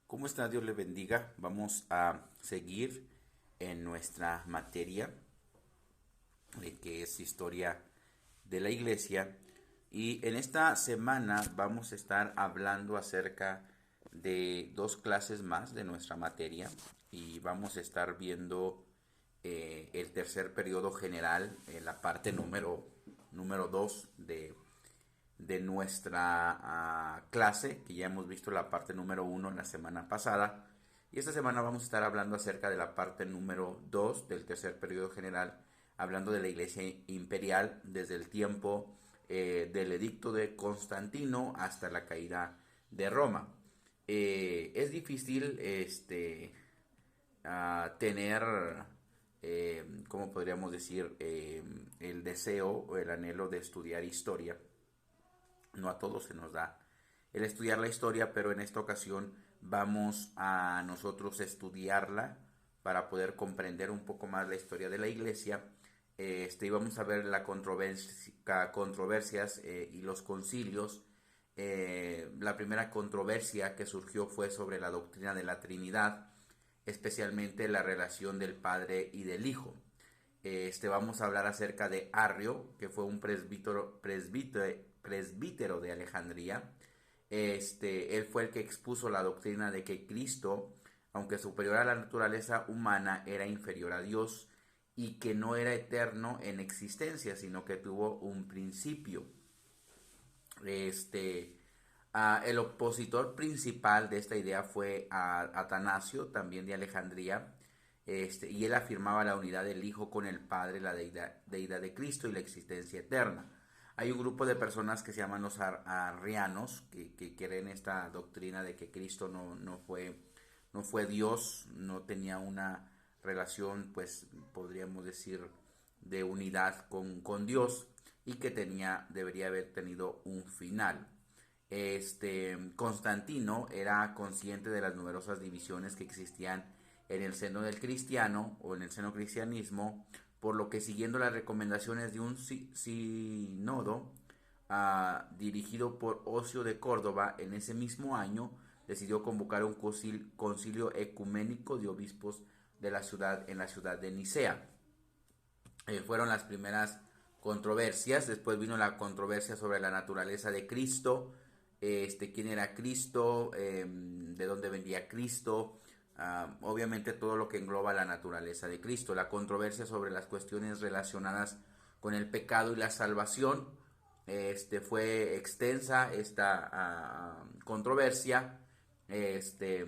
¿Cómo está? Dios le bendiga. Vamos a seguir en nuestra materia, que es historia de la iglesia. Y en esta semana vamos a estar hablando acerca de dos clases más de nuestra materia. Y vamos a estar viendo el tercer periodo general, la parte número 2 de nuestra clase, que ya hemos visto la parte número 1 la semana pasada. Y esta semana vamos a estar hablando acerca de la parte número 2 del tercer periodo general, hablando de la iglesia imperial desde el tiempo del edicto de Constantino hasta la caída de Roma. Es difícil tener, ¿cómo podríamos decir?, el deseo o el anhelo de estudiar historia. No a todos se nos da el estudiar la historia, pero en esta ocasión vamos a nosotros estudiarla para poder comprender un poco más la historia de la iglesia. Y vamos a ver la controversias y los concilios. La primera controversia que surgió fue sobre la doctrina de la Trinidad, especialmente la relación del Padre y del Hijo. Vamos a hablar acerca de Arrio, que fue un presbítero de Alejandría. Él fue el que expuso la doctrina de que Cristo, aunque superior a la naturaleza humana, era inferior a Dios y que no era eterno en existencia, sino que tuvo un principio. El opositor principal de esta idea fue Atanasio, también de Alejandría, y él afirmaba la unidad del Hijo con el Padre, la deidad de Cristo y la existencia eterna. Hay un grupo de personas que se llaman los arrianos, que creen esta doctrina de que Cristo no fue Dios, no tenía una relación, pues podríamos decir, de unidad con Dios, y que debería haber tenido un final. Constantino era consciente de las numerosas divisiones que existían en el seno del cristiano o en el seno cristianismo, por lo que, siguiendo las recomendaciones de un sínodo dirigido por Ocio de Córdoba en ese mismo año, decidió convocar un concilio ecuménico de obispos de la ciudad en la ciudad de Nicea. Fueron las primeras controversias. Después vino la controversia sobre la naturaleza de Cristo, quién era Cristo, de dónde venía Cristo, obviamente todo lo que engloba la naturaleza de Cristo. La controversia sobre las cuestiones relacionadas con el pecado y la salvación. Fue extensa esta controversia. De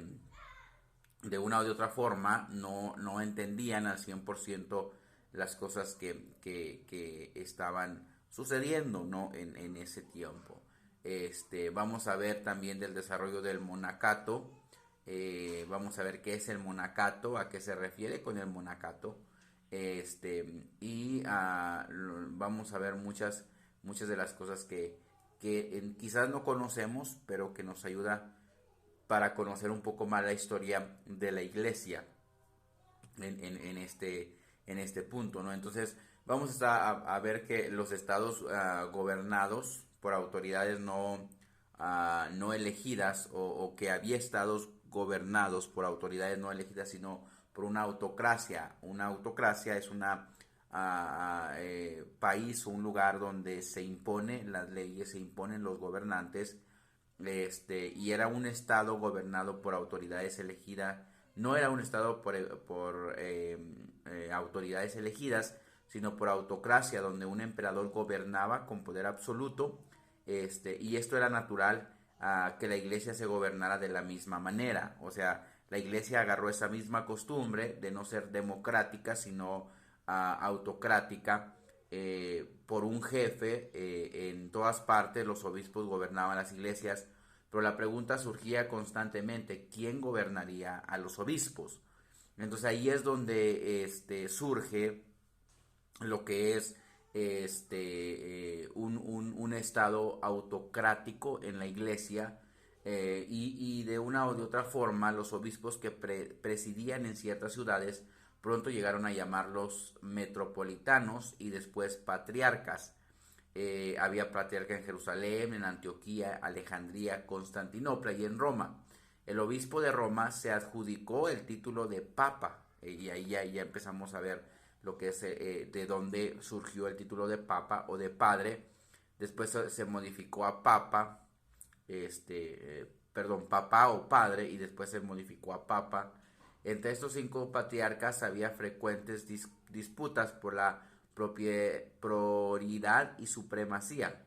una o de otra forma no entendían al 100% las cosas que estaban sucediendo, ¿no?, en ese tiempo. Vamos a ver también del desarrollo del monacato. Vamos a ver qué es el monacato, a qué se refiere con el monacato. Vamos a ver muchas de las cosas que quizás no conocemos, pero que nos ayuda para conocer un poco más la historia de la iglesia en este punto, ¿no? Entonces vamos a ver que los estados gobernados por autoridades no elegidas, o que había estados gobernados por autoridades no elegidas, sino por una autocracia. Una autocracia es una país o un lugar donde se imponen las leyes, se imponen los gobernantes. Y era un estado gobernado por autoridades elegidas. No era un estado por autoridades elegidas, sino por autocracia, donde un emperador gobernaba con poder absoluto. Y esto era natural, que la iglesia se gobernara de la misma manera. O sea, la iglesia agarró esa misma costumbre de no ser democrática, sino autocrática, por un jefe. En todas partes los obispos gobernaban las iglesias, pero la pregunta surgía constantemente: ¿quién gobernaría a los obispos? Entonces ahí es donde surge lo que es un estado autocrático en la iglesia. Y de una o de otra forma los obispos que presidían en ciertas ciudades pronto llegaron a llamarlos metropolitanos y después patriarcas. Había patriarca en Jerusalén, en Antioquía, Alejandría, Constantinopla y en Roma. El obispo de Roma se adjudicó el título de papa, y ahí ya empezamos a ver lo que es de dónde surgió el título de papa o de padre. Después se modificó a papa, perdón, papá o padre, y después se modificó a papa. Entre estos 5 patriarcas había frecuentes disputas por la prioridad y supremacía.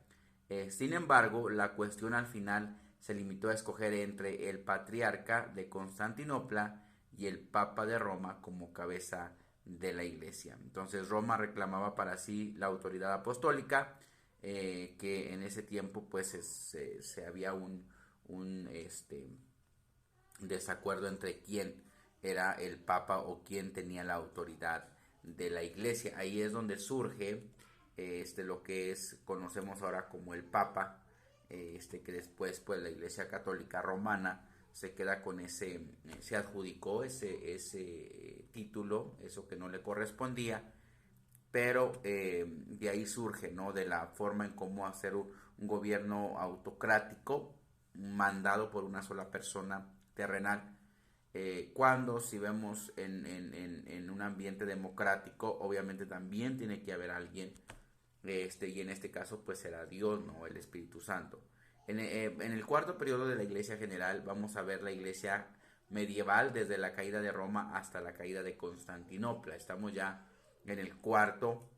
Sin embargo, la cuestión al final se limitó a escoger entre el patriarca de Constantinopla y el papa de Roma como cabeza de la iglesia. Entonces Roma reclamaba para sí la autoridad apostólica, que en ese tiempo pues se había un desacuerdo entre quién era el papa o quién tenía la autoridad de la iglesia. Ahí es donde surge lo que conocemos ahora como el papa, que después pues la iglesia católica romana se queda con se adjudicó ese título, eso que no le correspondía, pero de ahí surge, ¿no? De la forma en cómo hacer un gobierno autocrático mandado por una sola persona terrenal. Cuando si vemos en un ambiente democrático, obviamente también tiene que haber alguien, y en este caso pues será Dios, ¿no? El Espíritu Santo. En el cuarto periodo de la Iglesia General vamos a ver la Iglesia medieval desde la caída de Roma hasta la caída de Constantinopla. Estamos ya en el cuarto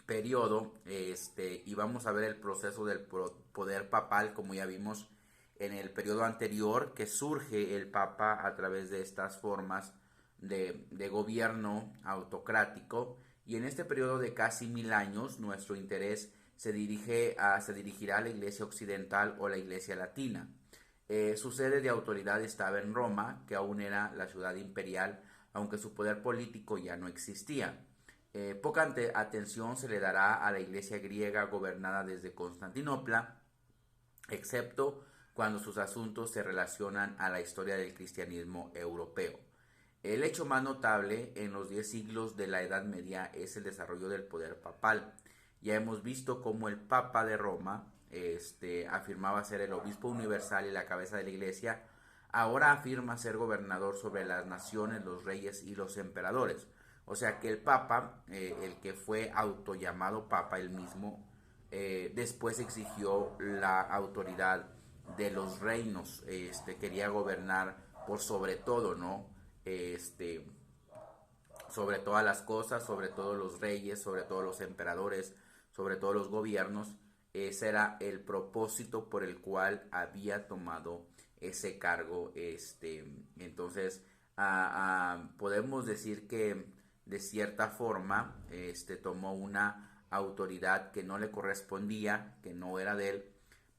periodo, y vamos a ver el proceso del poder papal, como ya vimos en el periodo anterior, que surge el papa a través de estas formas de gobierno autocrático. Y en este periodo de casi 1000 años nuestro interés se dirigirá a la iglesia occidental o la iglesia latina. Su sede de autoridad estaba en Roma, que aún era la ciudad imperial, aunque su poder político ya no existía. Poca atención se le dará a la iglesia griega gobernada desde Constantinopla, excepto cuando sus asuntos se relacionan a la historia del cristianismo europeo. El hecho más notable en los 10 siglos de la Edad Media es el desarrollo del poder papal. Ya hemos visto cómo el Papa de Roma afirmaba ser el obispo universal y la cabeza de la iglesia. Ahora afirma ser gobernador sobre las naciones, los reyes y los emperadores. O sea que el Papa, el que fue autollamado Papa él mismo, después exigió la autoridad de los reinos, quería gobernar por sobre todo, ¿no? Sobre todas las cosas, sobre todos los reyes, sobre todos los emperadores, sobre todos los gobiernos. Ese era el propósito por el cual había tomado ese cargo. Entonces, podemos decir que de cierta forma tomó una autoridad que no le correspondía, que no era de él,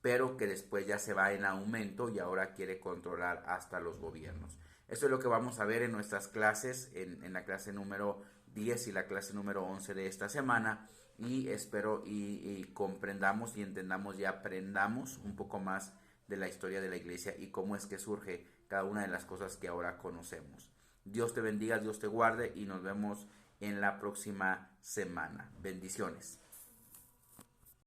pero que después ya se va en aumento y ahora quiere controlar hasta los gobiernos. Eso es lo que vamos a ver en nuestras clases, en la clase número 10 y la clase número 11 de esta semana, y espero y comprendamos y entendamos y aprendamos un poco más de la historia de la iglesia y cómo es que surge cada una de las cosas que ahora conocemos. Dios te bendiga, Dios te guarde y nos vemos en la próxima semana. Bendiciones.